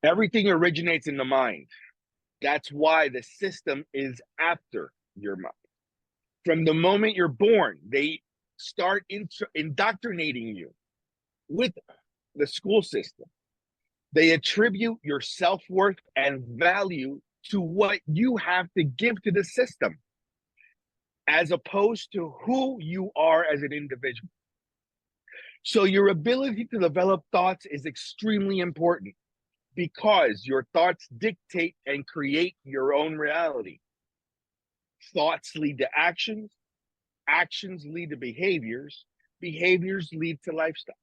Everything originates in the mind. That's why the system is after your mind. From the moment you're born, they start indoctrinating you with the school system. They attribute your self-worth and value to what you have to give to the system, as opposed to who you are as an individual. So your ability to develop thoughts is extremely important, because your thoughts dictate and create your own reality. Thoughts lead to actions, actions lead to behaviors, behaviors lead to lifestyle.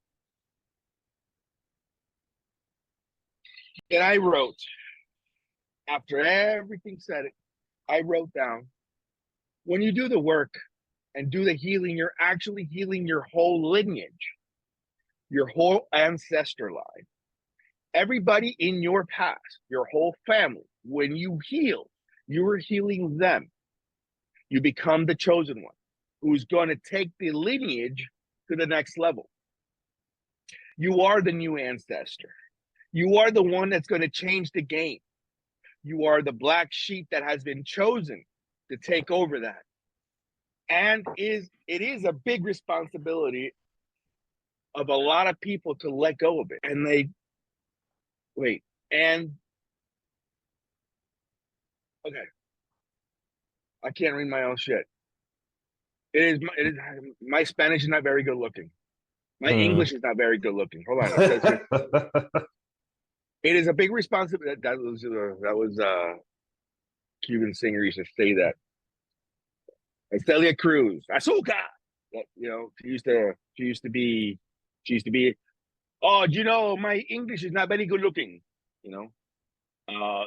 And I wrote, after everything said, I wrote down, when you do the work and do the healing, you're actually healing your whole lineage, your whole ancestral line. Everybody in your past, your whole family, when you heal, you are healing them. You become the chosen one who's going to take the lineage to the next level. You are the new ancestor. You are the one that's going to change the game. You are the black sheep that has been chosen to take over that. And it is a big responsibility of a lot of people to let go of it. And they, wait, and, okay. I can't read my own shit. My Spanish is not very good looking. My English is not very good looking. Hold on. It says it is a big responsibility. That was Cuban singer used to say that. Celia Cruz, Azúcar. You know, she used to be. Oh, you know, my English is not very good looking. You know,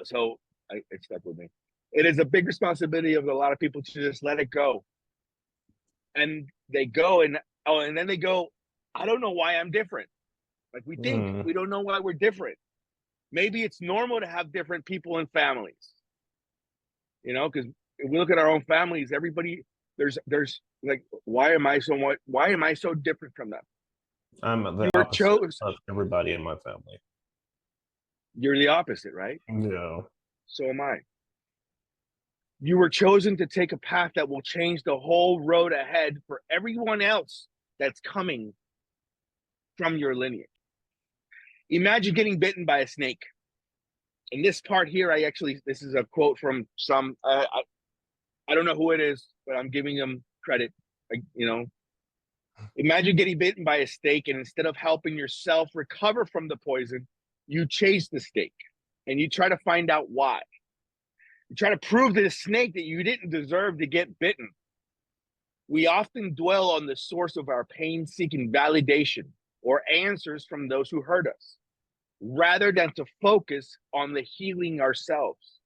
so it stuck with me. It is a big responsibility of a lot of people to just let it go. And they go and then they go, I don't know why I'm different. Like we think we don't know why we're different. Maybe it's normal to have different people in families. You know, because if we look at our own families, everybody there's like, why am I so different from them? I'm the opposite of everybody in my family. You're the opposite, right? Yeah. So am I. You were chosen to take a path that will change the whole road ahead for everyone else that's coming from your lineage. Imagine getting bitten by a snake. In this part here, this is a quote from some, I don't know who it is, but I'm giving them credit. You know, imagine getting bitten by a snake, and instead of helping yourself recover from the poison, you chase the snake and you try to find out why. You try to prove to the snake that you didn't deserve to get bitten. We often dwell on the source of our pain-seeking validation or answers from those who hurt us, rather than to focus on the healing ourselves.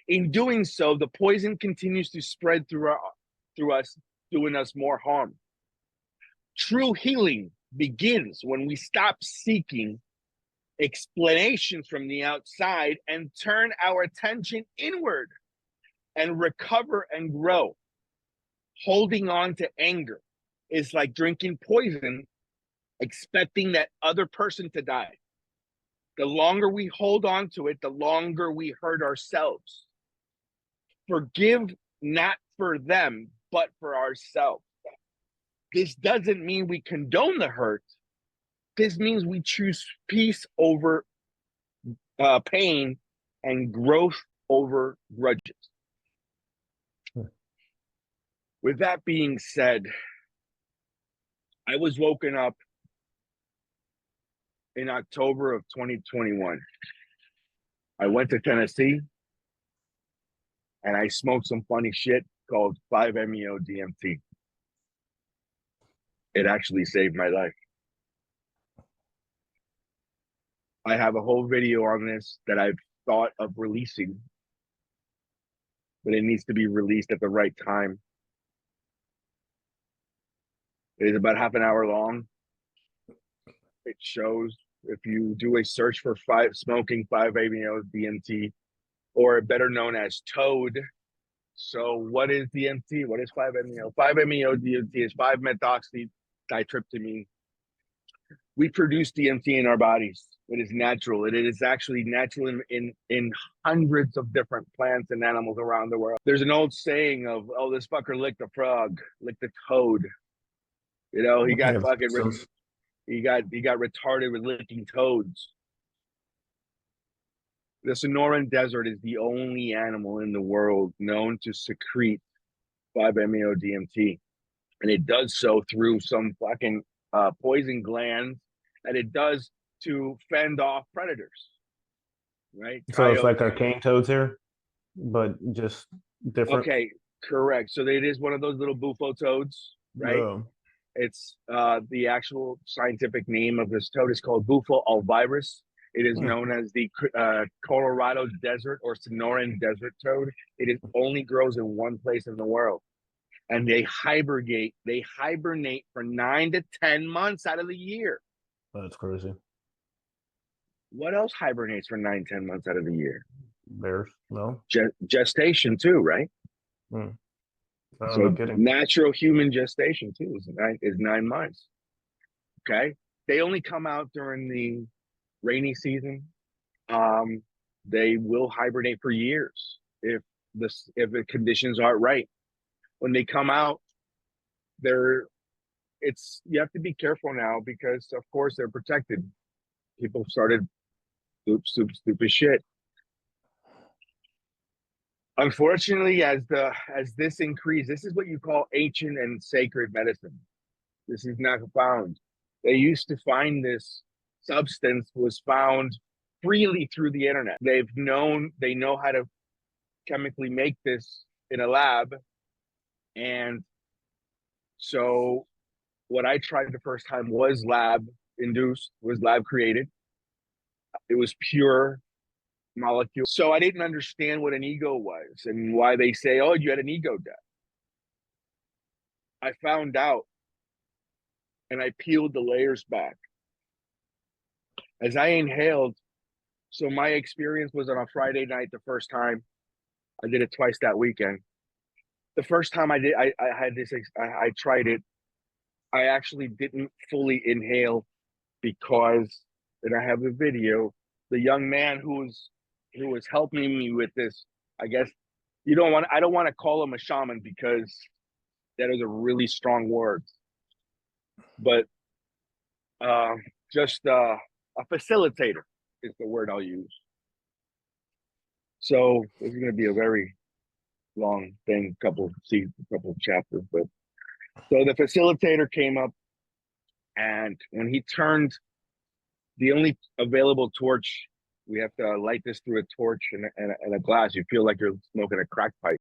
In doing so, the poison continues to spread through us, doing us more harm. True healing begins when we stop seeking explanations from the outside and turn our attention inward and recover and grow. Holding on to anger is like drinking poison, expecting that other person to die. The longer we hold on to it, the longer we hurt ourselves. Forgive not for them, but for ourselves. This doesn't mean we condone the hurt. This means we choose peace over pain and growth over grudges. With that being said, I was woken up in October of 2021. I went to Tennessee and I smoked some funny shit called 5-MeO DMT. It actually saved my life. I have a whole video on this that I've thought of releasing, but it needs to be released at the right time. It is about half an hour long. It shows, if you do a search for smoking 5-MeO DMT, or better known as Toad. So what is DMT? What is 5-MeO? 5-MeO DMT is 5-methoxyditryptamine. We produce DMT in our bodies. It is natural. It is actually natural in hundreds of different plants and animals around the world. There's an old saying of, "Oh, this fucker licked a frog, licked a toad." You know, he got fucking, he got retarded with licking toads. The Sonoran Desert is the only animal in the world known to secrete 5-MeO-DMT, and it does so through some fucking poison glands that it does to fend off predators, right? So it's like our cane toads here, but just different. Okay, correct. So it is one of those little bufo toads, right? Oh. It's the actual scientific name of this toad is called Bufo alvirus. It is known as the Colorado Desert or Sonoran Desert toad. It only grows in one place in the world. And they hibernate for 9 to 10 months out of the year. That's crazy. What else hibernates for 9, 10 months out of the year? Bears? No. Gestation too, right? Oh, So no kidding. natural human gestation too is 9 months. Okay, they only come out during the rainy season. They will hibernate for years if the conditions aren't right. When they come out, you have to be careful now because of course they're protected. People started stupid shit. Unfortunately, as this increased, this is what you call ancient and sacred medicine. This is not found. They used to find this substance was found freely through the internet. They know how to chemically make this in a lab. And so what I tried the first time was lab induced, was lab created. It was pure molecule. So I didn't understand what an ego was and why they say, "Oh, you had an ego death." I found out and I peeled the layers back. As I inhaled, so my experience was on a Friday night the first time. I did it twice that weekend. The first time I had this, I tried it. I actually didn't fully inhale because, and I have the video, the young man who was helping me with this, I guess I don't want to call him a shaman because that is a really strong word, but just a facilitator is the word I'll use. So this is going to be a very long thing, couple chapters, but so the facilitator came up, and when he turned the only available torch, we have to light this through a torch and a glass. You feel like you're smoking a crack pipe.